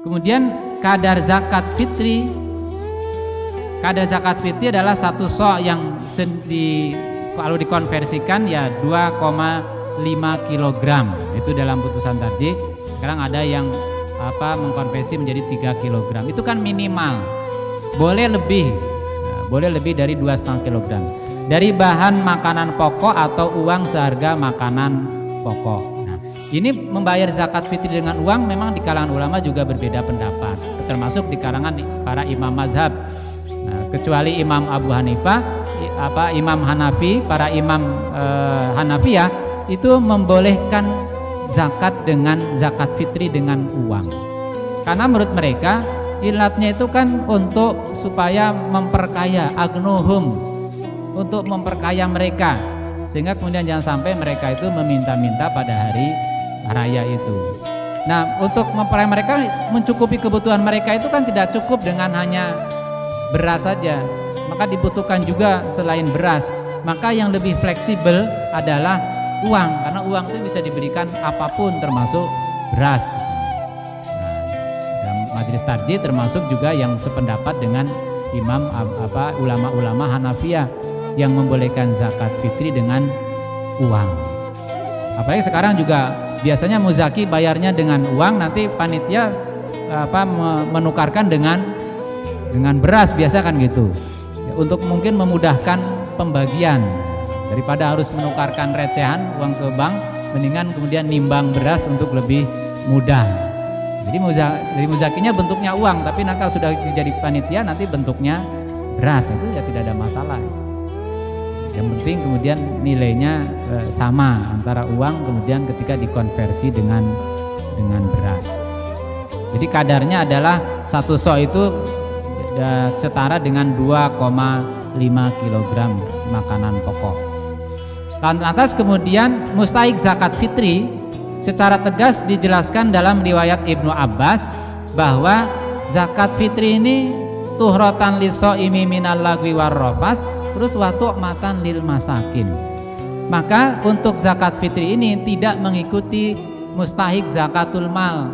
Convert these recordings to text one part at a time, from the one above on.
Kemudian kadar zakat fitri adalah satu sok yang kalau dikonversikan ya 2,5 kilogram. Itu dalam putusan tarjih. Sekarang ada yang mengkonversi menjadi 3 kilogram. Itu kan minimal. Boleh lebih dari 2,5 kilogram. Dari bahan makanan pokok atau uang seharga makanan pokok. Nah, ini membayar zakat fitri dengan uang memang di kalangan ulama juga berbeda pendapat, termasuk di kalangan para imam mazhab. Nah, kecuali Imam Abu Hanifah, Imam Hanafi, para imam Hanafiyah itu membolehkan zakat fitri dengan uang. Karena menurut mereka ilatnya itu kan untuk supaya memperkaya agnuhum, untuk memperkaya mereka, sehingga kemudian jangan sampai mereka itu meminta-minta pada hari raya itu. Nah, untuk memperkaya mereka, mencukupi kebutuhan mereka itu kan tidak cukup dengan hanya beras saja, maka dibutuhkan juga selain beras. Maka yang lebih fleksibel adalah uang, karena uang itu bisa diberikan apapun termasuk beras. Dan majelis tarjih termasuk juga yang sependapat dengan ulama-ulama Hanafiyah yang membolehkan zakat fitri dengan uang. Apalagi sekarang juga biasanya muzaki bayarnya dengan uang, nanti panitia menukarkan dengan beras biasa kan gitu. Untuk mungkin memudahkan pembagian, daripada harus menukarkan recehan uang ke bank, mendingan kemudian nimbang beras untuk lebih mudah. Jadi dari muzakinya bentuknya uang, tapi nanti kalau sudah jadi panitia nanti bentuknya beras, itu ya tidak ada masalah. Yang penting kemudian nilainya sama antara uang kemudian ketika dikonversi dengan beras. Jadi kadarnya adalah satu sok itu setara dengan 2,5 kilogram makanan pokok. Lantas kemudian mustahik zakat fitri secara tegas dijelaskan dalam riwayat Ibnu Abbas bahwa zakat fitri ini tuhratan lis-shaimi minal lagwi warrafas, terus wa tu'matan lil masakin. Maka untuk zakat fitri ini tidak mengikuti mustahik zakatul mal,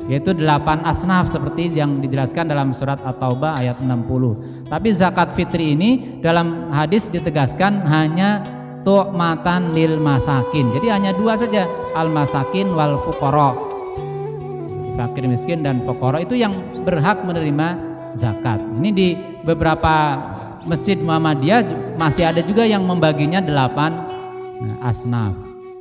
yaitu 8 asnaf seperti yang dijelaskan dalam surat At-Taubah ayat 60. Tapi zakat fitri ini dalam hadis ditegaskan hanya tu'matan lil masakin. Jadi hanya 2 saja, al masakin wal fuqara. Fakir miskin dan fuqara itu yang berhak menerima zakat. Ini di beberapa Masjid Muhammadiyah masih ada juga yang membaginya 8 asnaf.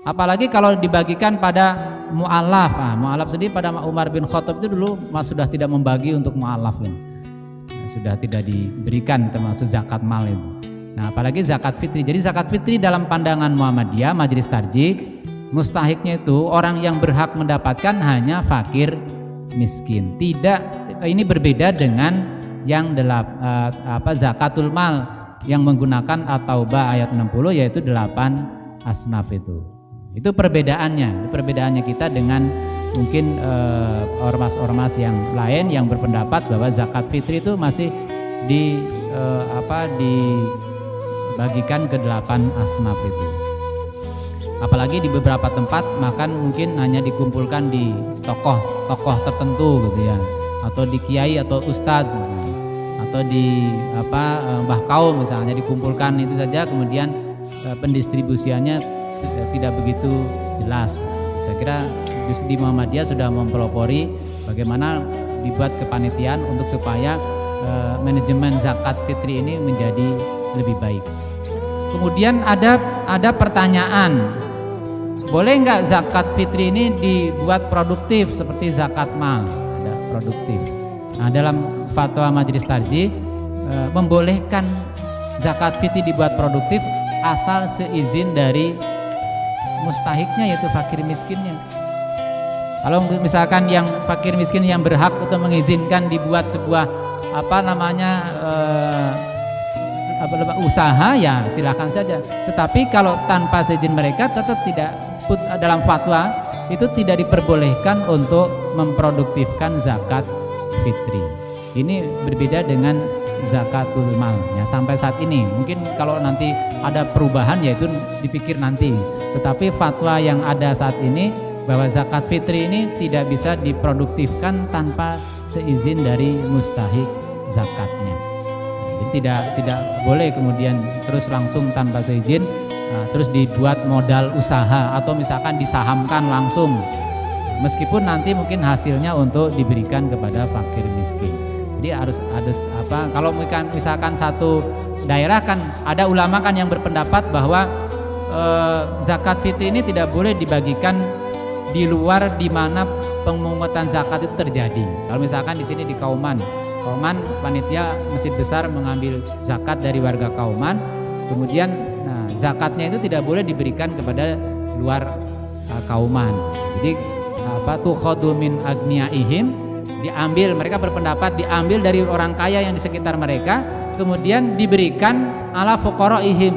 Apalagi kalau dibagikan pada mu'alaf. Mu'alaf sendiri pada Umar bin Khattab itu dulu sudah tidak membagi untuk mu'alaf ini. Sudah tidak diberikan termasuk zakat mal itu. Nah, apalagi zakat fitri. Jadi zakat fitri dalam pandangan Muhammadiyah majelis tarjih, mustahiknya itu orang yang berhak mendapatkan hanya fakir miskin. Tidak, ini berbeda dengan yang zakatul mal yang menggunakan At-Taubah ayat 60, yaitu 8 asnaf itu. Itu perbedaannya kita dengan mungkin ormas-ormas yang lain yang berpendapat bahwa zakat fitri itu masih dibagikan ke 8 asnaf itu. Apalagi di beberapa tempat makan mungkin hanya dikumpulkan di tokoh tertentu gitu ya, atau di kiai atau ustadz, atau di mbah kaum misalnya dikumpulkan itu saja, kemudian pendistribusiannya tidak begitu jelas. Saya kira justru di Muhammadiyah sudah mempelopori bagaimana dibuat kepanitiaan untuk supaya manajemen zakat fitri ini menjadi lebih baik. Kemudian ada pertanyaan, boleh nggak zakat fitri ini dibuat produktif seperti zakat mal? Ada produktif. Nah, dalam fatwa majelis tarjih membolehkan zakat fitri dibuat produktif asal seizin dari mustahiknya, yaitu fakir miskinnya. Kalau misalkan yang fakir miskin yang berhak untuk mengizinkan dibuat sebuah usaha, ya silakan saja. Tetapi kalau tanpa seizin mereka tetap tidak, dalam fatwa itu tidak diperbolehkan untuk memproduktifkan zakat fitri. Ini berbeda dengan zakatul mal ya, sampai saat ini. Mungkin kalau nanti ada perubahan ya itu dipikir nanti. Tetapi fatwa yang ada saat ini bahwa zakat fitri ini tidak bisa diproduktifkan tanpa seizin dari mustahik zakatnya. Jadi tidak boleh kemudian terus langsung tanpa seizin, terus dibuat modal usaha atau misalkan disahamkan langsung, meskipun nanti mungkin hasilnya untuk diberikan kepada fakir miskin. Jadi harus kalau misalkan satu daerah kan ada ulama kan yang berpendapat bahwa zakat fitri ini tidak boleh dibagikan di luar di mana pemungutan zakat itu terjadi. Kalau misalkan di sini di Kauman panitia masjid besar mengambil zakat dari warga Kauman, kemudian zakatnya itu tidak boleh diberikan kepada luar Kauman. Jadi tukhadu min agniyaihim, diambil, mereka berpendapat diambil dari orang kaya yang di sekitar mereka, kemudian diberikan ala fuqaraihim,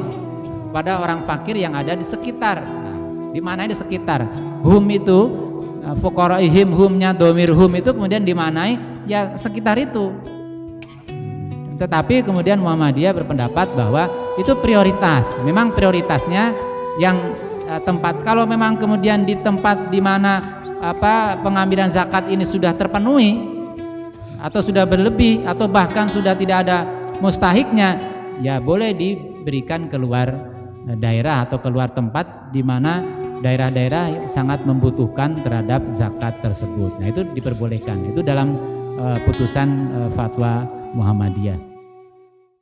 pada orang fakir yang ada di sekitar. Di mana di sekitar? Hum itu fuqaraihim, humnya domir hum itu kemudian dimanai ya sekitar itu. Tetapi kemudian Muhammadiyah berpendapat bahwa itu prioritas. Memang prioritasnya yang tempat, kalau memang kemudian di tempat di mana pengambilan zakat ini sudah terpenuhi atau sudah berlebih atau bahkan sudah tidak ada mustahiknya, ya boleh diberikan keluar daerah atau keluar tempat di mana daerah-daerah sangat membutuhkan terhadap zakat tersebut. Nah, itu diperbolehkan. Itu dalam putusan fatwa Muhammadiyah.